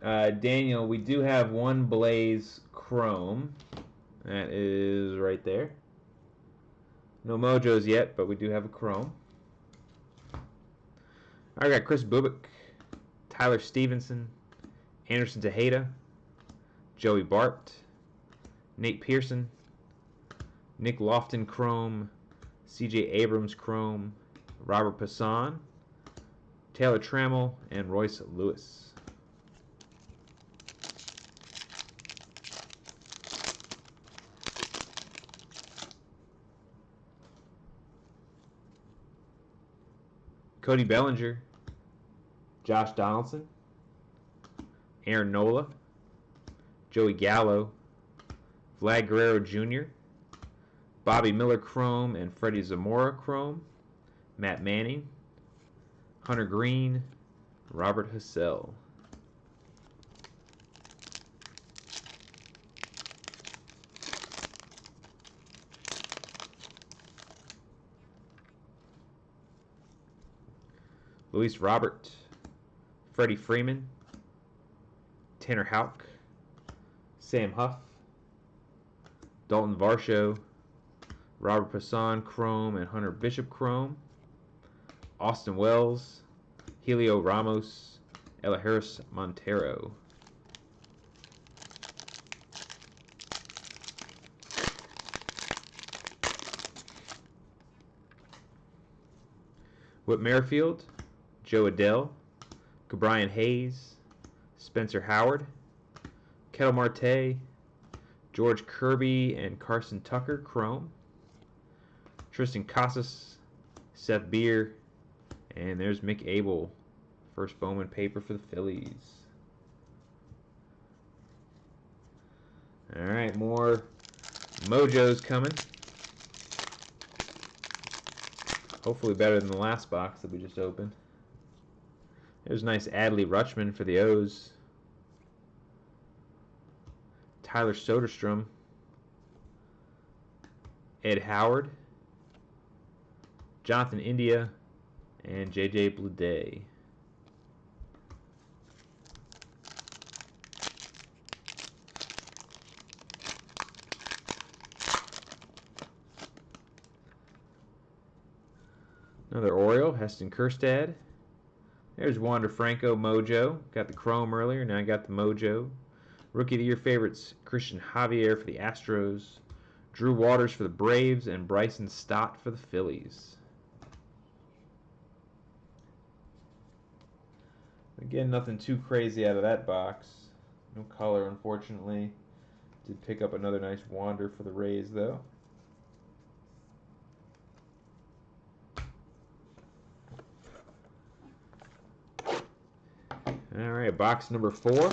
Daniel, we do have one Blaze Chrome. That is right there. No Mojos yet, but we do have a Chrome. I got Chris Bubik, Tyler Stevenson, Anderson Tejeda, Joey Bart, Nate Pearson, Nick Lofton Chrome, C.J. Abrams Chrome, Robert Passan, Taylor Trammell, and Royce Lewis. Cody Bellinger, Josh Donaldson, Aaron Nola, Joey Gallo, Vlad Guerrero Jr., Bobby Miller Chrome and Freddie Zamora Chrome, Matt Manning, Hunter Green, Robert Hassell. Luis Robert, Freddie Freeman, Tanner Houck, Sam Huff, Dalton Varsho, Robert Passan Chrome and Hunter Bishop Chrome, Austin Wells, Helio Ramos, Elaharis Montero. Whit Merrifield, Joe Adell, Cabrian Hayes, Spencer Howard, Ketel Marte, George Kirby and Carson Tucker Chrome, Tristan Casas, Seth Beer, and there's Mick Abel, first Bowman paper for the Phillies. Alright, more Mojos coming. Hopefully better than the last box that we just opened. There's a nice Adley Rutschman for the O's. Tyler Soderstrom, Ed Howard, Jonathan India, and J.J. Bleday. Another Oriole, Heston Kjerstad. There's Wander Franco Mojo. Got the Chrome earlier, now I got the Mojo. Rookie of the Year favorites, Christian Javier for the Astros, Drew Waters for the Braves, and Bryson Stott for the Phillies. Again, nothing too crazy out of that box. No color, unfortunately. Did pick up another nice Wander for the Rays, though. All right, box number 4.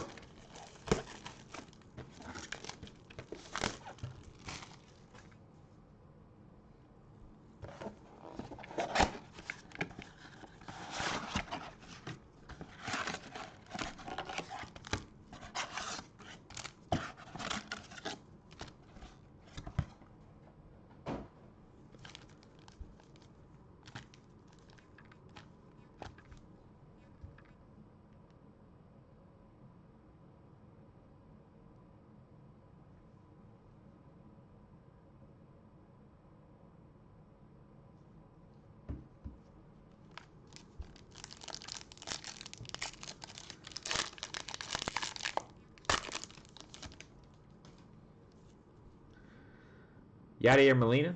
Yadier Molina,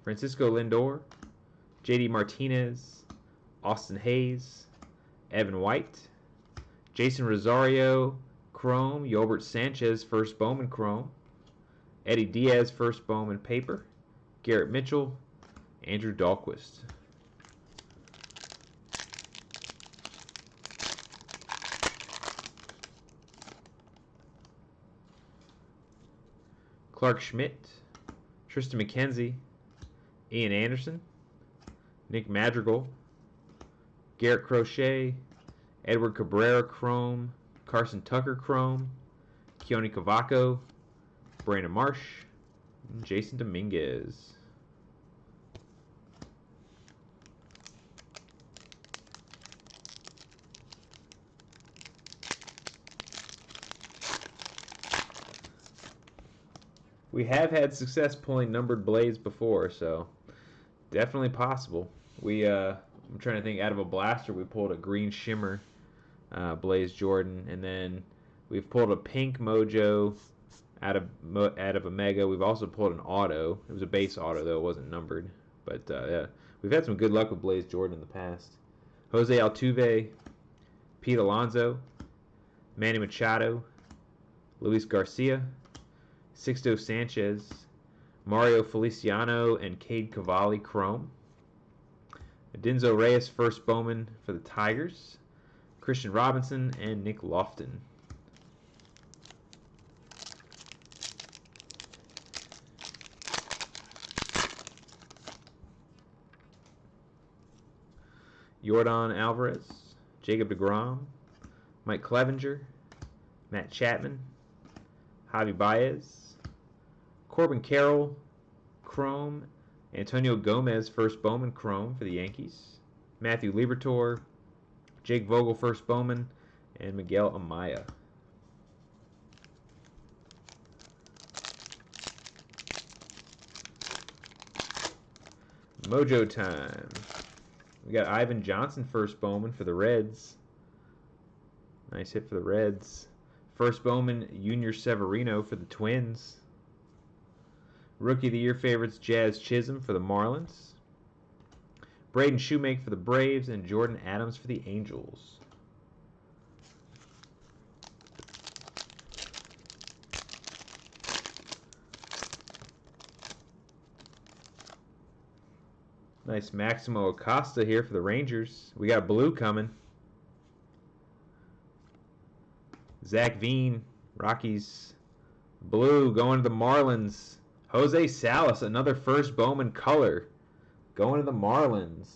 Francisco Lindor, JD Martinez, Austin Hayes, Evan White, Jason Rosario, Chrome, Yolbert Sanchez, first Bowman Chrome, Eddie Diaz, first Bowman paper, Garrett Mitchell, Andrew Dahlquist. Clark Schmidt, Tristan McKenzie, Ian Anderson, Nick Madrigal, Garrett Crochet, Edward Cabrera Chrome, Carson Tucker Chrome, Keone Cavaco, Brandon Marsh, and Jason Dominguez. We have had success pulling numbered blades before, so definitely possible. I'm trying to think. Out of a blaster, we pulled a green shimmer Blaze Jordan, and then we've pulled a pink Mojo out of a Mega. We've also pulled an auto. It was a base auto though; it wasn't numbered. But yeah, we've had some good luck with Blaze Jordan in the past. Jose Altuve, Pete Alonso, Manny Machado, Luis Garcia, Sixto Sanchez, Mario Feliciano, and Cade Cavalli Chrome. Denzo Reyes, first Bowman for the Tigers. Christian Robinson, and Nick Lofton. Yordan Alvarez, Jacob deGrom, Mike Clevenger, Matt Chapman, Javi Baez, Corbin Carroll, Chrome, Antonio Gomez, first Bowman Chrome for the Yankees, Matthew Liberatore, Jake Vogel, first Bowman, and Miguel Amaya. Mojo time. We got Ivan Johnson, first Bowman for the Reds. Nice hit for the Reds. First Bowman, Junior Severino for the Twins. Rookie of the Year favorites, Jazz Chisholm for the Marlins. Braden Shoemake for the Braves, and Jordan Adams for the Angels. Nice Maximo Acosta here for the Rangers. We got blue coming. Zach Veen, Rockies. Blue going to the Marlins. Jose Salas, another first Bowman color, going to the Marlins.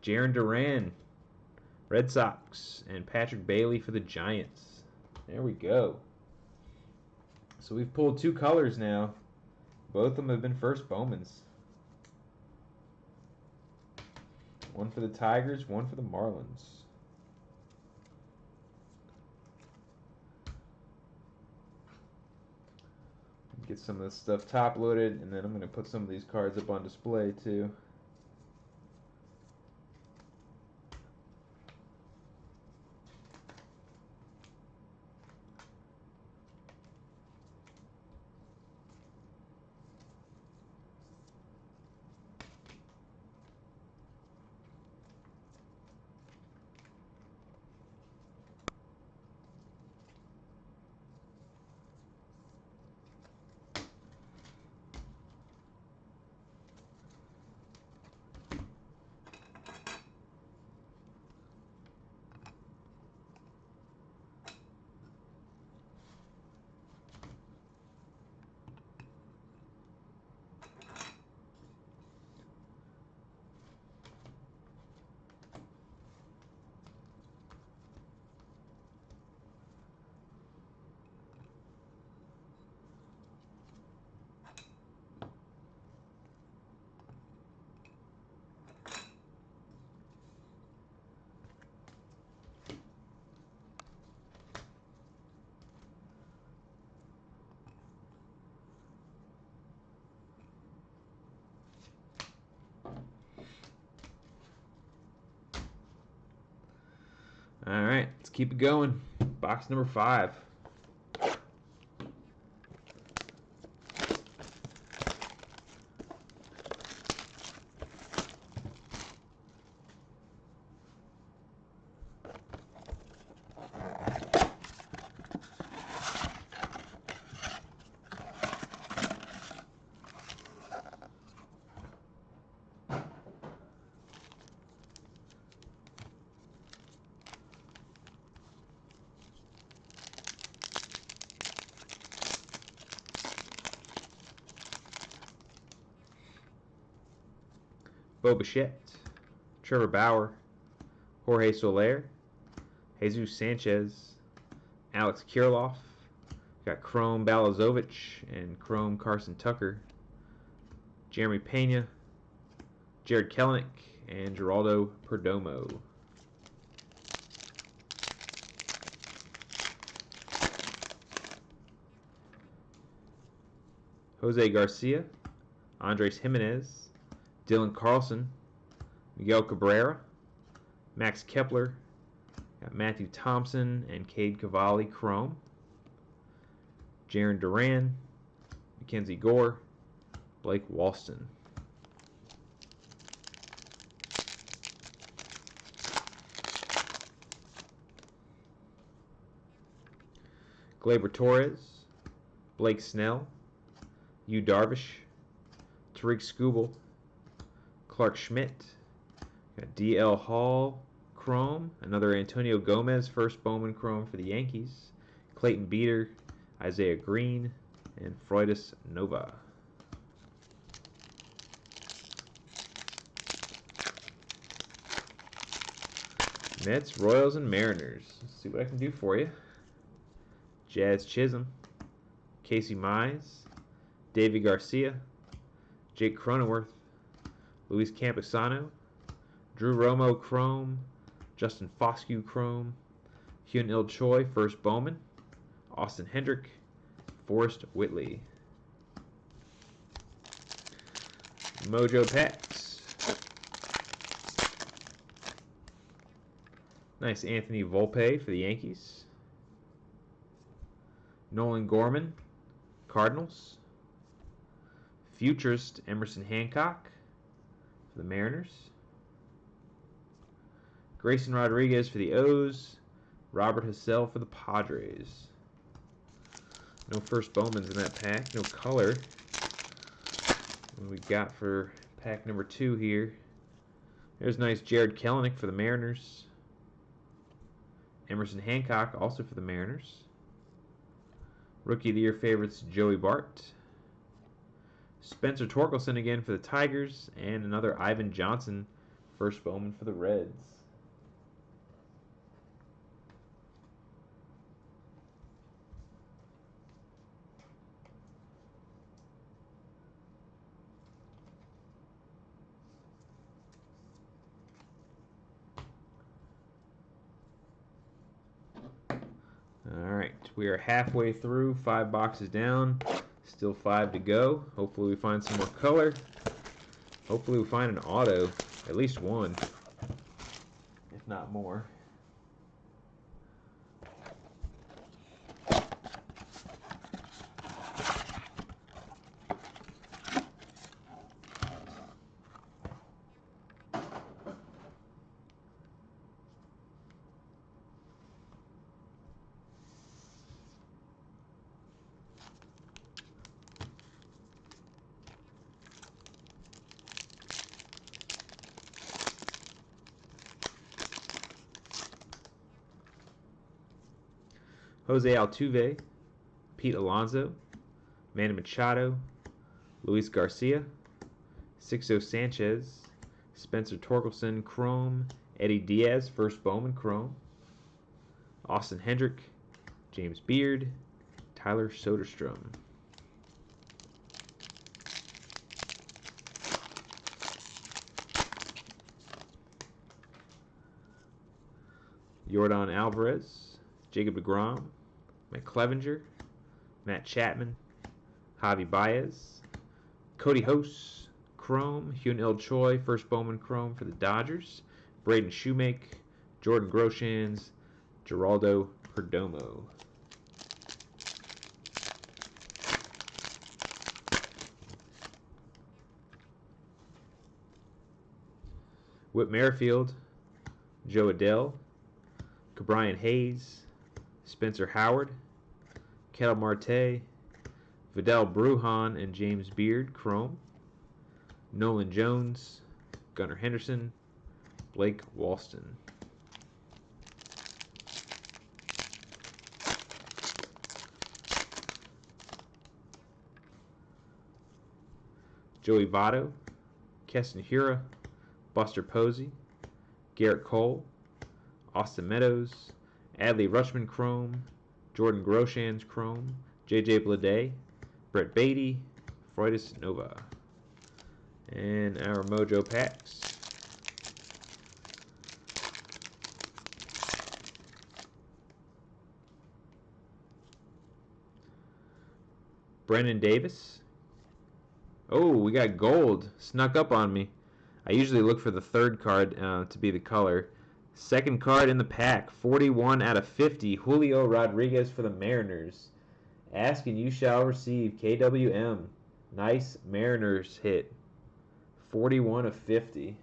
Jarren Duran, Red Sox, and Patrick Bailey for the Giants. There we go. So we've pulled two colors now. Both of them have been first Bowmans. One for the Tigers, one for the Marlins. Get some of this stuff top loaded, and then I'm going to put some of these cards up on display too. All right, let's keep it going. Box number 5. Bo Bichette, Trevor Bauer, Jorge Soler, Jesus Sanchez, Alex Kirilloff. Got Chrome Balazovic and Chrome Carson Tucker, Jeremy Pena, Jared Kelenic, and Geraldo Perdomo. Jose Garcia, Andres Jimenez, Dylan Carlson, Miguel Cabrera, Max Kepler, got Matthew Thompson and Cade Cavalli Chrome, Jarren Duran, Mackenzie Gore, Blake Walston. Gleyber Torres, Blake Snell, Yu Darvish, Tariq Skubal, Clark Schmidt, got DL Hall Chrome, another Antonio Gomez first Bowman Chrome for the Yankees, Clayton Beeter, Isaiah Green, and Freudis Nova. Mets, Royals, and Mariners. Let's see what I can do for you. Jazz Chisholm, Casey Mize, David Garcia, Jake Cronenworth, Luis Campusano, Drew Romo Chrome, Justin Foscue Chrome, Hyun-Il Choi first Bowman, Austin Hendrick, Forrest Whitley. Mojo Packs. Nice Anthony Volpe for the Yankees. Nolan Gorman, Cardinals. Futurist Emerson Hancock for the Mariners. Grayson Rodriguez for the O's. Robert Hassell for the Padres. No first Bowmans in that pack. No color. What we got for pack number 2 here? There's nice Jared Kelenic for the Mariners. Emerson Hancock also for the Mariners. Rookie of the Year favorites Joey Bart. Spencer Torkelson again for the Tigers. And another Ivan Johnson first Bowman for the Reds. Alright, we are halfway through, 5 boxes down, still 5 to go. Hopefully we find some more color. Hopefully we find an auto, at least one, if not more. Jose Altuve, Pete Alonso, Manny Machado, Luis Garcia, Sixto Sanchez, Spencer Torkelson Chrome, Eddie Diaz first Bowman Chrome, Austin Hendrick, James Beard, Tyler Soderstrom. Yordan Alvarez, Jacob deGrom, Mike Clevenger, Matt Chapman, Javi Baez, Cody Hose, Chrome, Hyun-Il Choi, first Bowman Chrome for the Dodgers, Braden Shoemake, Jordan Groshans, Geraldo Perdomo. Whit Merrifield, Joe Adell, Ke'Bryan Hayes, Spencer Howard, Ketel Marte, Vidal Brujan and James Beard, Chrome, Nolan Jones, Gunnar Henderson, Blake Walston. Joey Votto, Keston Hiura, Buster Posey, Garrett Cole, Austin Meadows, Adley Rutschman Chrome, Jordan Groshans Chrome, JJ Bleday, Brett Beatty, Freudis Nova. And our Mojo packs. Brendan Davis, Oh, we got gold. Snuck up on me. I usually look for the third card to be the color. Second card in the pack. 41 out of 50. Julio Rodriguez for the Mariners. Ask and you shall receive. KWM. Nice Mariners hit. 41 of 50.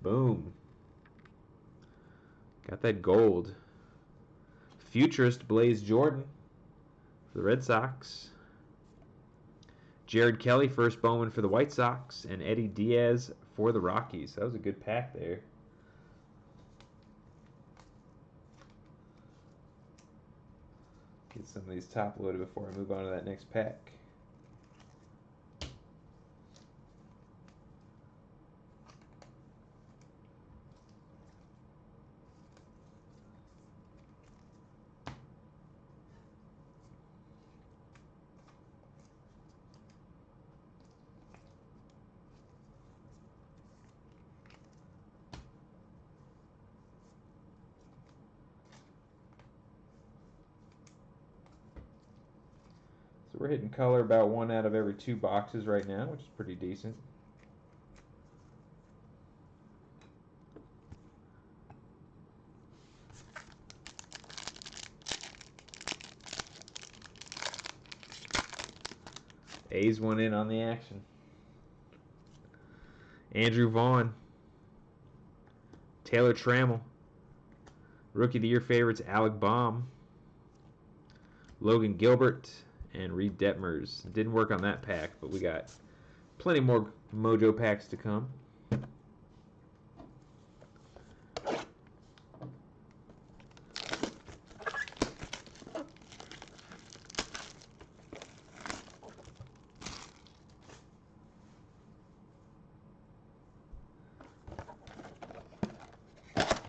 Boom. Got that gold. Futurist Blaze Jordan for the Red Sox. Jared Kelly, first Bowman for the White Sox. And Eddie Diaz for the Rockies. That was a good pack there. Get some of these top loaded before I move on to that next pack. So we're hitting color about 1 out of every 2 boxes right now, which is pretty decent. A's went in on the action. Andrew Vaughn. Taylor Trammell. Rookie of the Year favorites Alec Baum. Logan Gilbert. And Reed Detmers. Didn't work on that pack, but we got plenty more Mojo packs to come.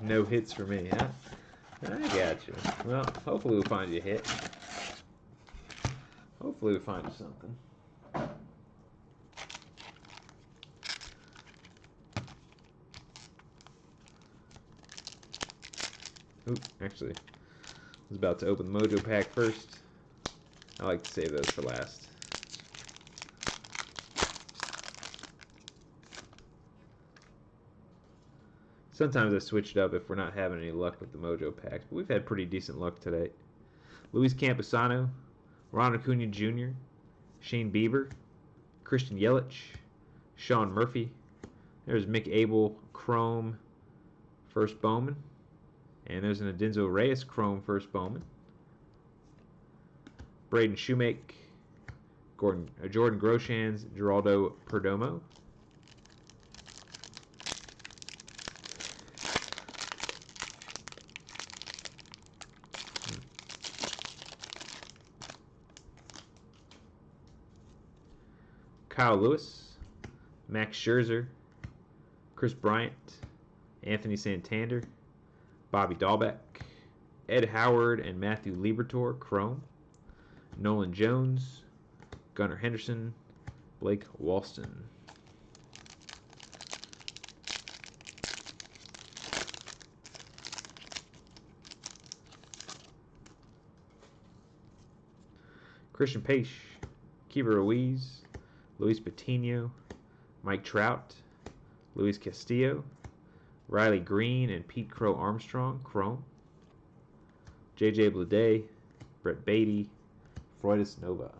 No hits for me, huh? I got you. Well, hopefully we'll find you a hit. Hopefully we'll find you something. Oop, actually, I was about to open the Mojo pack first. I like to save those for last. Sometimes I switch it up if we're not having any luck with the Mojo packs, but we've had pretty decent luck today. Luis Campusano, Ron Acuna Jr., Shane Bieber, Christian Yelich, Sean Murphy. There's Mick Abel Chrome first Bowman. And there's an Adenzo Reyes Chrome first Bowman. Braden Shoemake, Jordan Groshans, Geraldo Perdomo. Kyle Lewis, Max Scherzer, Chris Bryant, Anthony Santander, Bobby Dahlbeck, Ed Howard and Matthew Liberatore, Chrome, Nolan Jones, Gunnar Henderson, Blake Walston. Christian Pache, Kiva Ruiz, Luis Patino, Mike Trout, Luis Castillo, Riley Green and Pete Crow Armstrong, Chrome, J.J. Bleday, Brett Beatty, Freudis Nova.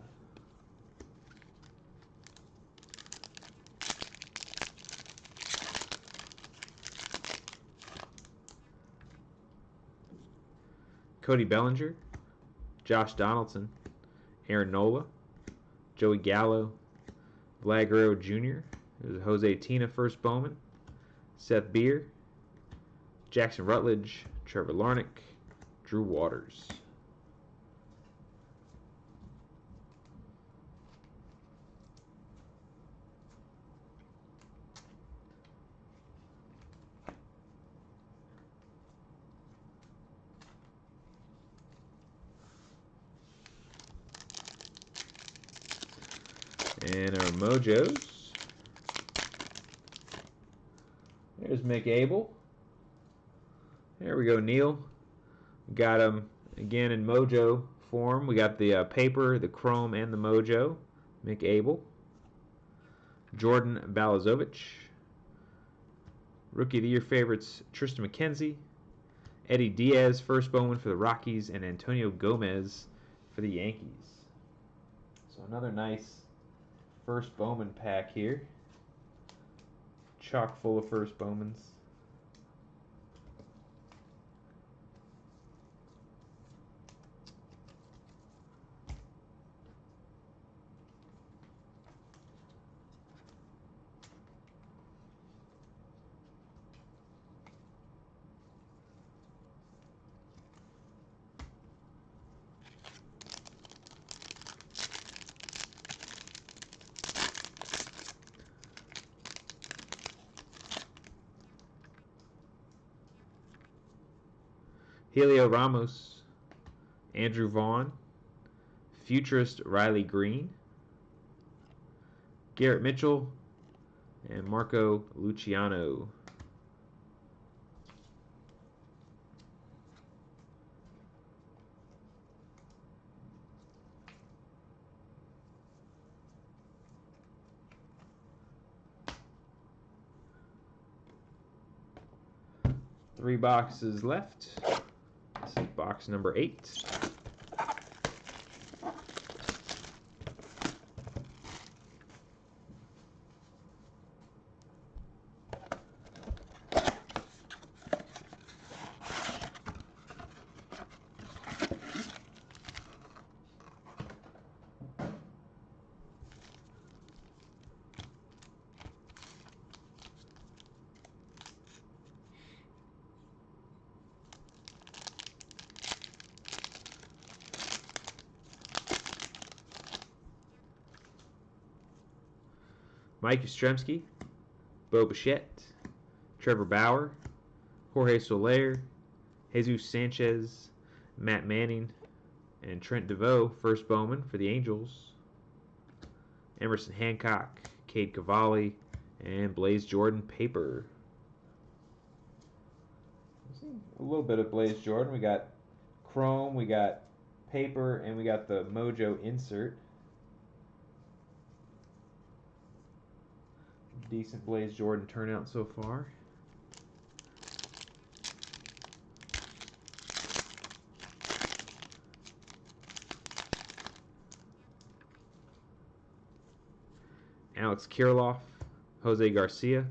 Cody Bellinger, Josh Donaldson, Aaron Nola, Joey Gallo, Vlad Guerrero Jr., there's Jose Tina first Bowman, Seth Beer, Jackson Rutledge, Trevor Larnach, Drew Waters. And our Mojos. There's Mick Abel. There we go, Neil. Got him again in Mojo form. We got the paper, the chrome, and the mojo. Mick Abel. Jordan Balazovic. Rookie of the Year favorites Tristan McKenzie. Eddie Diaz, first Bowman for the Rockies, and Antonio Gomez for the Yankees. So another nice first Bowman pack here. Chock full of first Bowmans. Helio Ramos, Andrew Vaughn, Futurist Riley Green, Garrett Mitchell, and Marco Luciano. Three boxes left. This is box number 8. Mike Yastrzemski, Bo Bichette, Trevor Bauer, Jorge Soler, Jesus Sanchez, Matt Manning, and Trent DeVoe, first Bowman for the Angels. Emerson Hancock, Cade Cavalli, and Blaze Jordan paper. A little bit of Blaze Jordan. We got chrome, we got paper, and we got the Mojo insert. Decent Blaze Jordan turnout so far. Alex Kirilloff, Jose Garcia,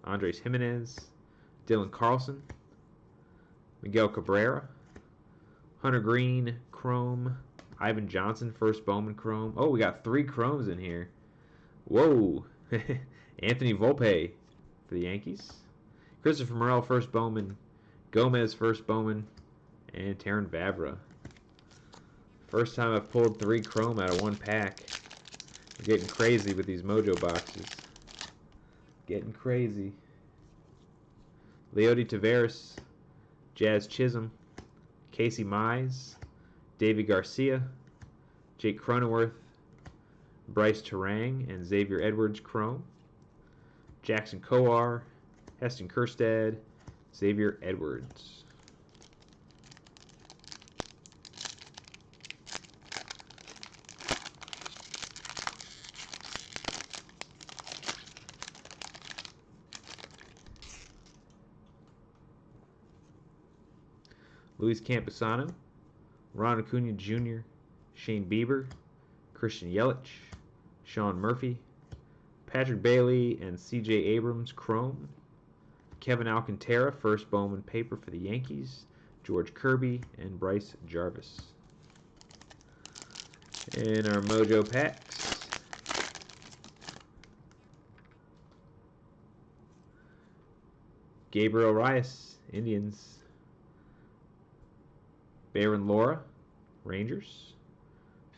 Andres Jimenez, Dylan Carlson, Miguel Cabrera, Hunter Green, chrome, Ivan Johnson, first Bowman chrome. Oh, we got 3 chromes in here. Whoa. Anthony Volpe for the Yankees. Christopher Morel, first Bowman. Gomez, first Bowman. And Terrin Vavra. First time I've pulled 3 chrome out of one pack. We're getting crazy with these Mojo boxes. Getting crazy. Leody Taveras, Jazz Chisholm, Casey Mize, David Garcia, Jake Cronenworth, Bryce Terang, and Xavier Edwards chrome. Jackson Kowar, Heston Kjerstad, Xavier Edwards. Luis Campusano, Ron Acuna Jr., Shane Bieber, Christian Yelich, Sean Murphy, Patrick Bailey, and C.J. Abrams chrome. Kevin Alcantara, first Bowman paper for the Yankees. George Kirby, and Bryce Jarvis. In our Mojo packs, Gabriel Reyes, Indians. Baron Lora, Rangers.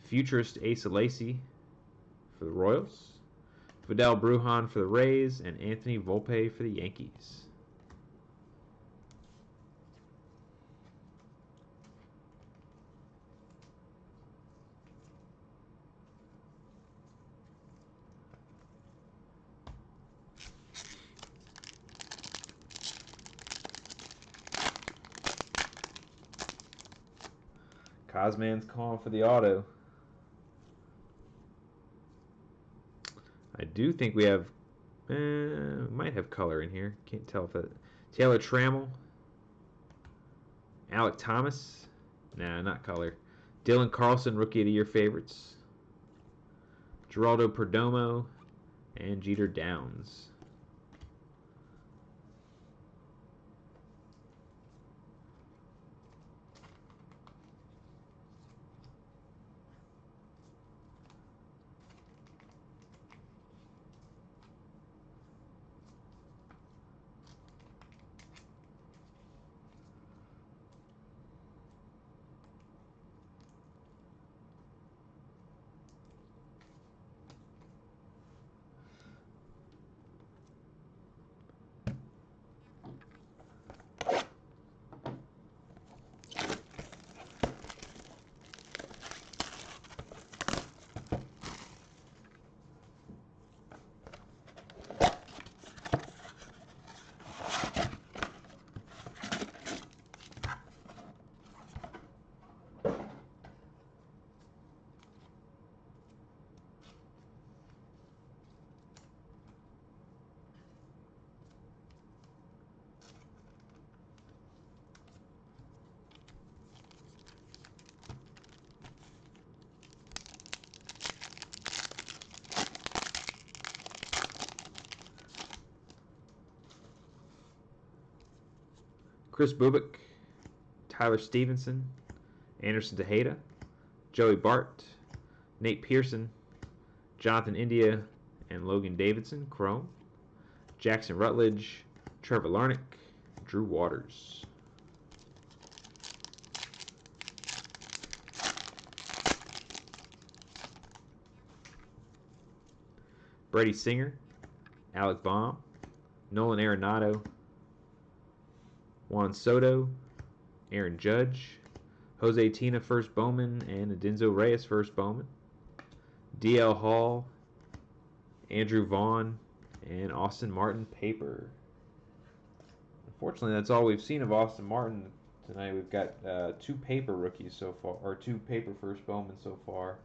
Futurist Asa Lacy for the Royals. Vidal Brujan for the Rays, and Anthony Volpe for the Yankees. Cosman's calling for the auto. I do think we have, might have color in here. Can't tell if that. Taylor Trammell. Alec Thomas. Nah, not color. Dylan Carlson, Rookie of the Year favorites. Geraldo Perdomo and Jeter Downs. Chris Bubick, Tyler Stevenson, Anderson Tejeda, Joey Bart, Nate Pearson, Jonathan India, and Logan Davidson, Chrome. Jackson Rutledge, Trevor Larnach, Drew Waters. Brady Singer, Alec Baum, Nolan Arenado, Juan Soto, Aaron Judge, Jose Tina first Bowman, and Adinzo Reyes first Bowman. DL Hall, Andrew Vaughn, and Austin Martin paper. Unfortunately, that's all we've seen of Austin Martin tonight. We've got 2 paper rookies so far, or 2 paper first Bowman so far.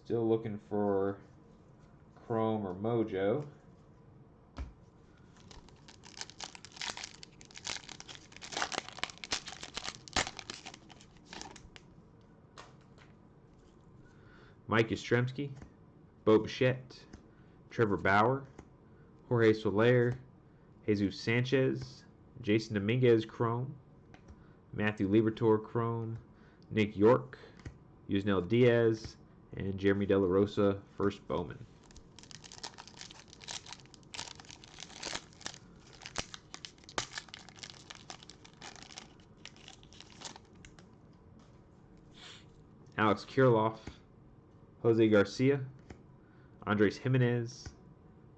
Still looking for Chrome or Mojo. Mike Yastrzemski, Bo Bichette, Trevor Bauer, Jorge Soler, Jesus Sanchez, Jason Dominguez Chrome, Matthew Liberatore Chrome, Nick York, Yusnel Diaz, and Jeremy De La Rosa first Bowman. Alex Kirilloff, Jose Garcia, Andres Jimenez,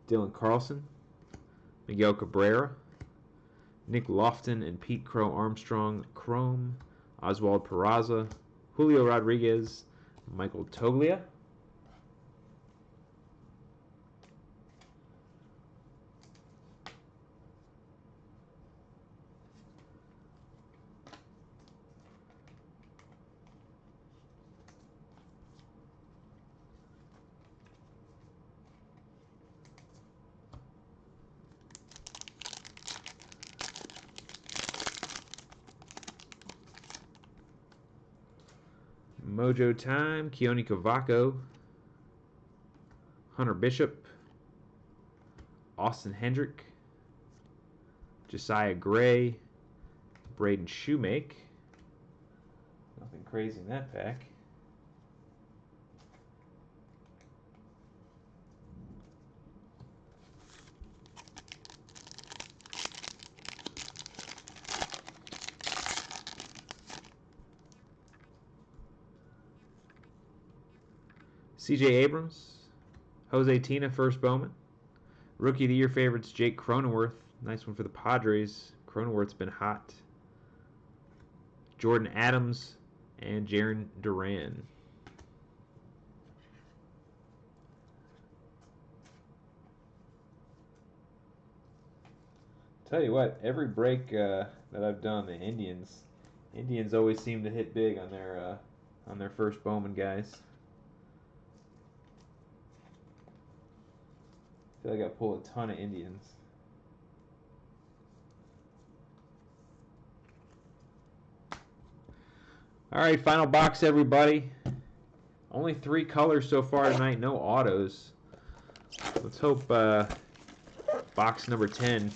Dylan Carlson, Miguel Cabrera, Nick Lofton and Pete Crow Armstrong Chrome, Oswald Peraza, Julio Rodriguez, Michael Toglia. Mojo time, Keone Cavaco, Hunter Bishop, Austin Hendrick, Josiah Gray, Braden Shoemake. Nothing crazy in that pack. CJ Abrams, Jose Tina first Bowman. Rookie of the Year favorites Jake Cronenworth. Nice one for the Padres. Cronenworth's been hot. Jordan Adams and Jarren Duran. Tell you what, every break that I've done, the Indians Indians always seem to hit big on their first Bowman guys. I feel like I pull a ton of Indians. All right, final box, everybody. Only 3 colors so far tonight, no autos. Let's hope box number 10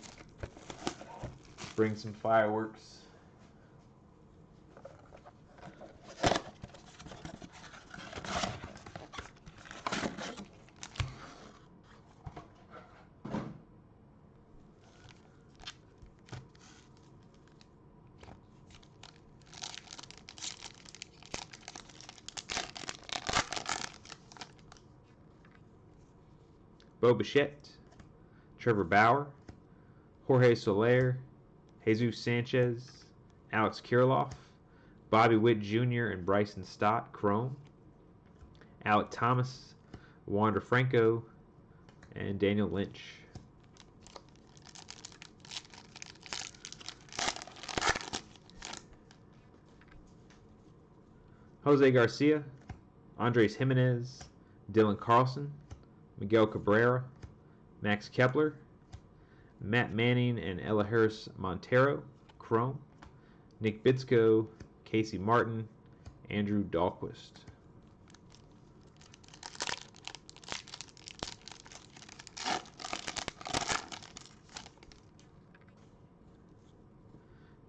brings some fireworks. Bo Bichette, Trevor Bauer, Jorge Soler, Jesus Sanchez, Alex Kirilloff, Bobby Witt Jr. and Bryson Stott, Chrome, Alec Thomas, Wander Franco, and Daniel Lynch. Jose Garcia, Andres Jimenez, Dylan Carlson, Miguel Cabrera, Max Kepler, Matt Manning and Ella Harris Montero, Chrome, Nick Bitsko, Casey Martin, Andrew Dahlquist.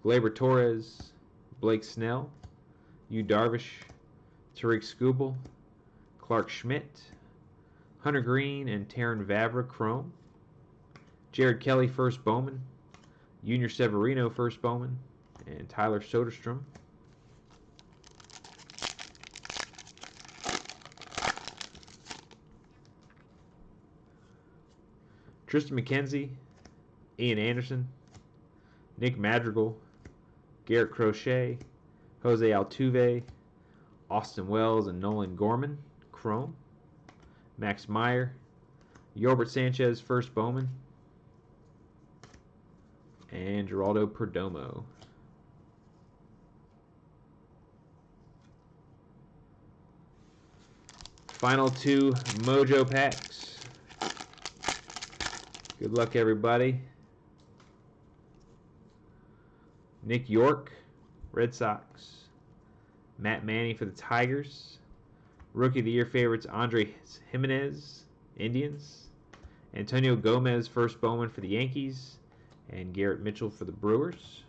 Gleyber Torres, Blake Snell, Yu Darvish, Tariq Skubal, Clark Schmidt, Hunter Green and Taryn Vavra, Chrome, Jared Kelly, first Bowman, Junior Severino, first Bowman, and Tyler Soderstrom. Tristan McKenzie, Ian Anderson, Nick Madrigal, Garrett Crochet, Jose Altuve, Austin Wells and Nolan Gorman, Chrome, Max Meyer, Yolbert Sanchez, first Bowman, and Geraldo Perdomo. Final 2 Mojo packs. Good luck, everybody. Nick York, Red Sox. Matt Manning for the Tigers. Rookie of the Year favorites Andres Jimenez, Indians. Antonio Gomez, first Bowman for the Yankees. And Garrett Mitchell for the Brewers.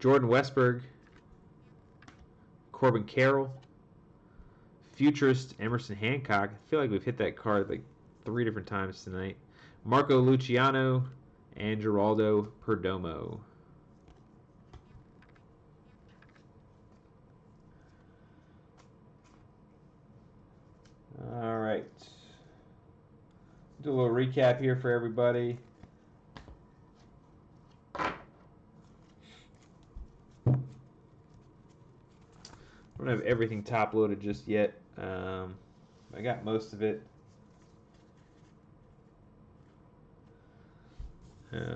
Jordan Westburg, Corbin Carroll, Futurist Emerson Hancock. I feel like we've hit that card like 3 different times tonight. Marco Luciano and Geraldo Perdomo. All right. Do a little recap here for everybody. I don't have everything top loaded just yet. I got most of it.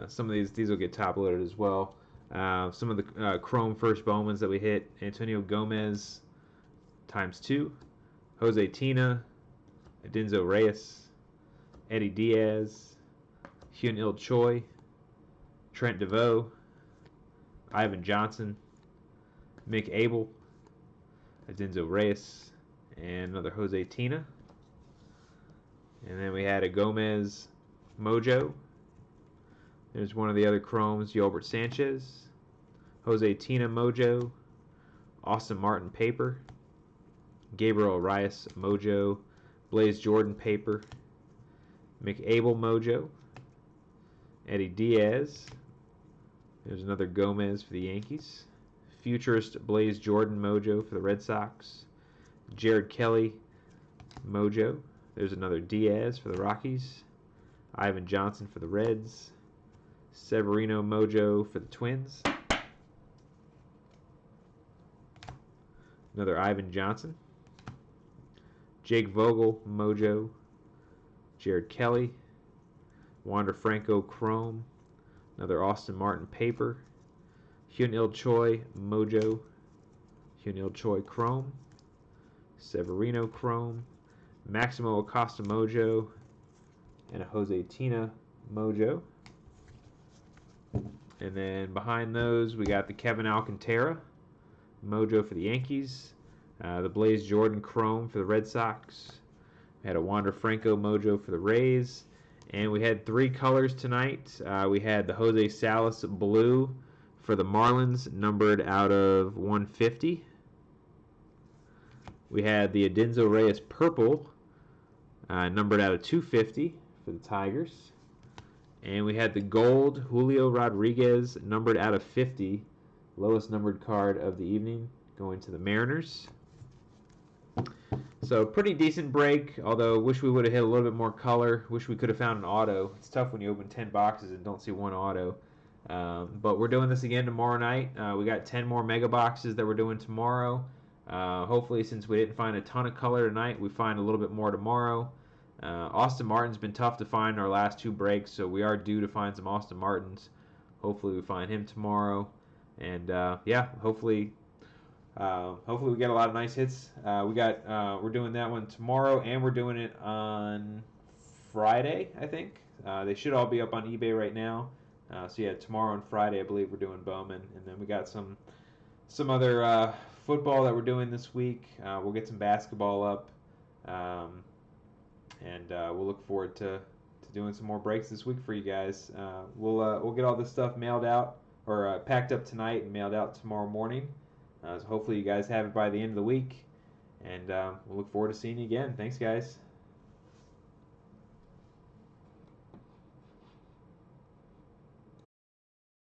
Some of these will get top loaded as well. Some of the Chrome first Bowmans that we hit: Antonio Gomez ×2, Jose Tina, Adinzo Reyes, Eddie Diaz, Hyun-Il Choi, Trent DeVoe, Ivan Johnson, Mick Abel, Adinzo Reyes, and another Jose Tina. And then we had a Gomez Mojo. There's one of the other Chromes, Yolbert Sanchez, Jose Tina Mojo, Austin Martin Paper, Gabriel Arias Mojo, Blaze Jordan Paper, McAbel Mojo, Eddie Diaz. There's another Gomez for the Yankees. Futurist Blaze Jordan Mojo for the Red Sox. Jared Kelly Mojo. There's another Diaz for the Rockies. Ivan Johnson for the Reds. Severino Mojo for the Twins. Another Ivan Johnson. Jake Vogel, Mojo. Jared Kelly. Wander Franco, Chrome. Another Austin Martin paper. Hyun-Il Choi, Mojo. Hyun-Il Choi, Chrome. Severino, Chrome. Maximo Acosta, Mojo. And a Jose Tina, Mojo. And then behind those, we got the Kevin Alcantara, Mojo for the Yankees. The Blaze Jordan Chrome for the Red Sox. We had a Wander Franco Mojo for the Rays. And we had 3 colors tonight. We had the Jose Salas Blue for the Marlins, numbered out of 150. We had the Adinzo Reyes Purple, numbered out of 250 for the Tigers. And we had the Gold Julio Rodriguez, numbered out of 50, lowest numbered card of the evening, going to the Mariners. So pretty decent break, although wish we would have hit a little bit more color. Wish we could have found an auto. It's tough when you open 10 boxes and don't see one auto. But we're doing this again tomorrow night. We got 10 more mega boxes that we're doing tomorrow. Hopefully, since we didn't find a ton of color tonight, we find a little bit more tomorrow. Austin Martin's been tough to find our last 2 breaks, so we are due to find some Austin Martins. Hopefully we find him tomorrow. And yeah, hopefully we get a lot of nice hits. We're doing that one tomorrow, and we're doing it on Friday, I think. They should all be up on eBay right now. So yeah, tomorrow and Friday, I believe we're doing Bowman, and then we got some other football that we're doing this week. We'll get some basketball up, and we'll look forward to doing some more breaks this week for you guys. We'll get all this stuff mailed out or packed up tonight and mailed out tomorrow morning. So hopefully you guys have it by the end of the week, and we'll look forward to seeing you again. Thanks, guys.